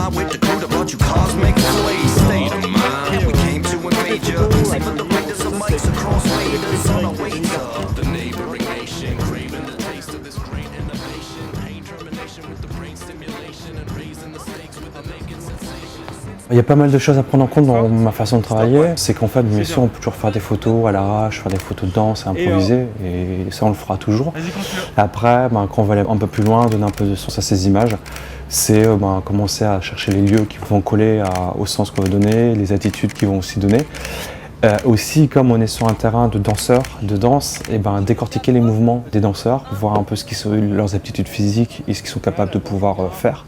line with the crew that brought you cosmic slaves. State of mind, we came to invade ya. See but the raiders of mics across faders on our way to the neighboring nation, craving the taste of this great innovation. Pain termination with the brain stimulation and raising the stakes with a making sensation. Il y a pas mal de choses à prendre en compte dans ma façon de travailler. C'est qu'en fait, bien sûr, on peut toujours faire des photos à l'arrache, faire des photos de danse, improviser, et ça, on le fera toujours. Après, quand on va aller un peu plus loin, donner un peu de sens à ces images, c'est commencer à chercher les lieux qui vont coller au sens qu'on veut donner, les attitudes qui vont aussi donner. Aussi, comme on est sur un terrain de danseurs, de danse, et décortiquer les mouvements des danseurs, voir un peu ce qui sont leurs aptitudes physiques et ce qu'ils sont capables de pouvoir faire,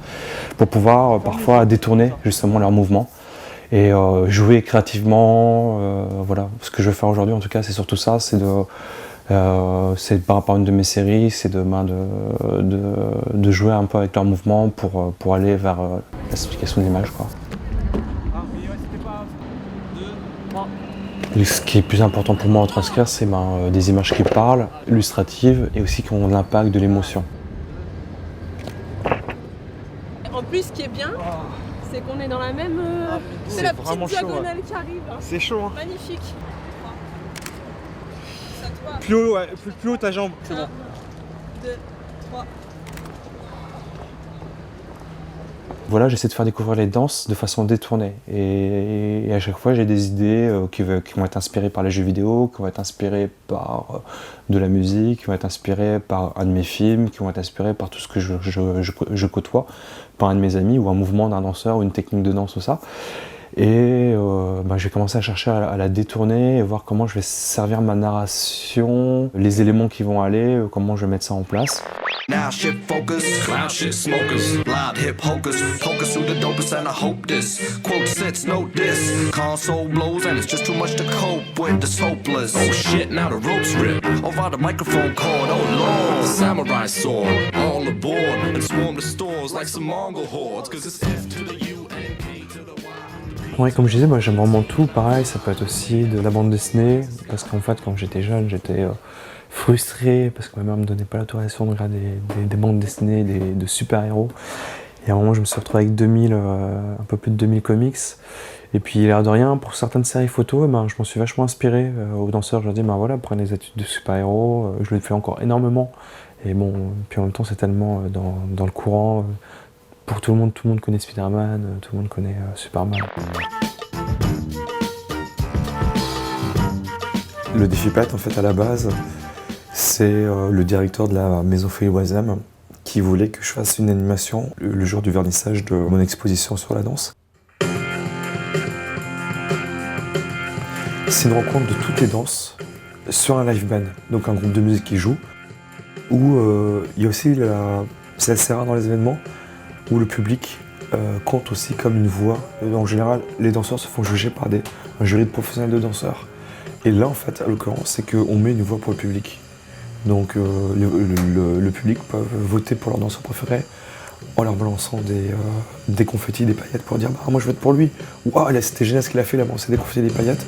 pour pouvoir parfois détourner justement leurs mouvements et jouer créativement. Voilà, ce que je vais faire aujourd'hui en tout cas, c'est surtout ça, c'est par rapport à une de mes séries, c'est de jouer un peu avec leurs mouvements pour aller vers l'explication de l'image, quoi. Ce qui est plus important pour moi en transcrire, c'est des images qui parlent, illustratives et aussi qui ont l'impact de l'émotion. En plus, ce qui est bien, c'est qu'on est dans la même... c'est la petite diagonale qui arrive. C'est chaud, hein. Magnifique. Plus haut, ouais, plus haut ta jambe, c'est bon. 1, 2, 3. Voilà, j'essaie de faire découvrir les danses de façon détournée. Et à chaque fois, j'ai des idées qui vont être inspirées par les jeux vidéo, qui vont être inspirées par de la musique, qui vont être inspirées par un de mes films, qui vont être inspirées par tout ce que je côtoie, par un de mes amis, ou un mouvement d'un danseur, ou une technique de danse, ou ça. Et je vais commencer à chercher à la détourner et voir comment je vais servir ma narration, les éléments qui vont aller, comment je vais mettre ça en place. Now shit focus, cloud shit smokers, loud hip hokers, focus who the dopest and I hope this quote sits note this console blows and it's just too much to cope with, it's hopeless. Oh shit, now the ropes rip over the microphone cord, oh lord, samurai sword, all aboard and swarm the stores like some Mongol hordes, cause it's F to the U and K to the Y. Ouais, comme je disais, moi j'aime vraiment tout, pareil, ça peut être aussi de la bande dessinée, parce qu'en fait quand j'étais jeune, j'étais frustré parce que ma mère me donnait pas l'autorisation de regarder des bandes dessinées de super-héros. Et à un moment, je me suis retrouvé avec un peu plus de 2000 comics. Et puis, l'air de rien, pour certaines séries photos, je m'en suis vachement inspiré. Aux danseurs, je leur dis, voilà, prenez des études de super-héros. Je le fais encore énormément. Et bon, puis en même temps, c'est tellement dans le courant. Pour tout le monde connaît Spider-Man, tout le monde connaît Superman. Le défi Pat, en fait, à la base, c'est le directeur de la maison Feuille Oisem qui voulait que je fasse une animation le jour du vernissage de mon exposition sur la danse. C'est une rencontre de toutes les danses sur un live band, donc un groupe de musique qui joue, où il y a aussi c'est assez rare dans les événements, où le public compte aussi comme une voix. En général, les danseurs se font juger par un jury de professionnels de danseurs. Et là, en fait, à l'occurrence, c'est qu'on met une voix pour le public. Donc le public peut voter pour leur danseur préféré en leur balançant des confettis, des paillettes pour dire moi je vote pour lui. Ou c'était génial ce qu'il a fait, il a balancé des confettis, des paillettes.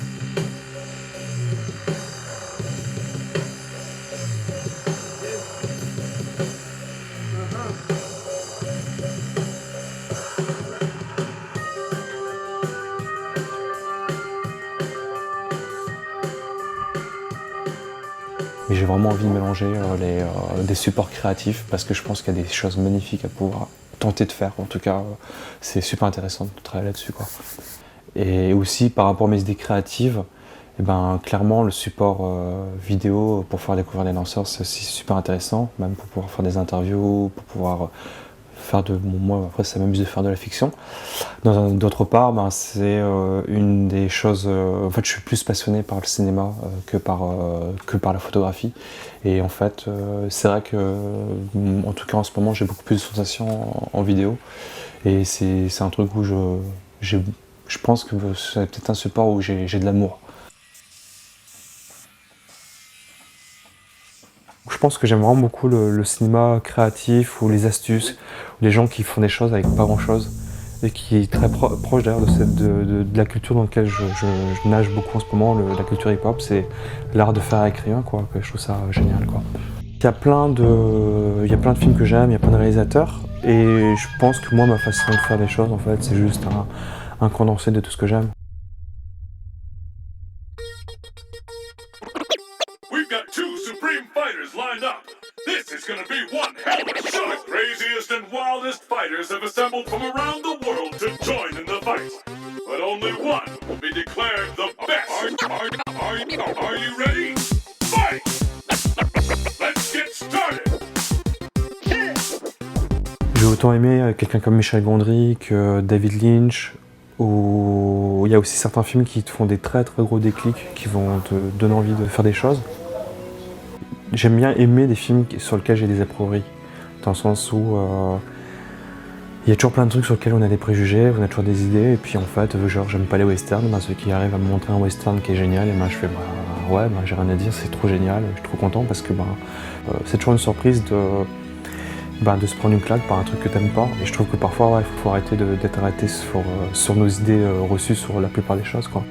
Mais j'ai vraiment envie de mélanger des supports créatifs parce que je pense qu'il y a des choses magnifiques à pouvoir tenter de faire. En tout cas, c'est super intéressant de travailler là-dessus, quoi. Et aussi, par rapport à mes idées créatives, clairement, le support vidéo pour faire découvrir les danseurs, c'est aussi super intéressant, même pour pouvoir faire des interviews, pour pouvoir faire moi, après, ça m'amuse de faire de la fiction. D'autre part, c'est une des choses... en fait, je suis plus passionné par le cinéma que par la photographie. Et en fait, c'est vrai que, en tout cas en ce moment, j'ai beaucoup plus de sensations en vidéo. Et c'est un truc où je pense que c'est peut-être un support où j'ai de l'amour. Je pense que j'aime vraiment beaucoup le cinéma créatif ou les astuces, ou les gens qui font des choses avec pas grand-chose et qui est très proche d'ailleurs de la culture dans laquelle je nage beaucoup en ce moment, la culture hip-hop, c'est l'art de faire avec rien, quoi. Je trouve ça génial, quoi. Il y a plein de films que j'aime, il y a plein de réalisateurs, et je pense que moi, ma façon de faire des choses, en fait, c'est juste un condensé de tout ce que j'aime. We've got two supreme fighters lined up. This is gonna be one hell of a show. The craziest and wildest fighters have assembled from around the world to join in the fight. But only one will be declared the best. Are you ready? Fight! Let's get started! J'ai autant aimé quelqu'un comme Michel Gondry que David Lynch, où il y a aussi certains films qui te font des très très gros déclics, qui vont te donner envie de faire des choses. J'aime bien aimer des films sur lesquels j'ai des a priori, dans le sens où il y a toujours plein de trucs sur lesquels on a des préjugés, on a toujours des idées, et puis en fait, genre j'aime pas les westerns, ceux qui arrivent à me montrer un western qui est génial, et je fais ouais, j'ai rien à dire, c'est trop génial, je suis trop content parce que c'est toujours une surprise de se prendre une claque par un truc que t'aimes pas, et je trouve que parfois il faut arrêter d'être arrêté sur nos idées reçues sur la plupart des choses, quoi.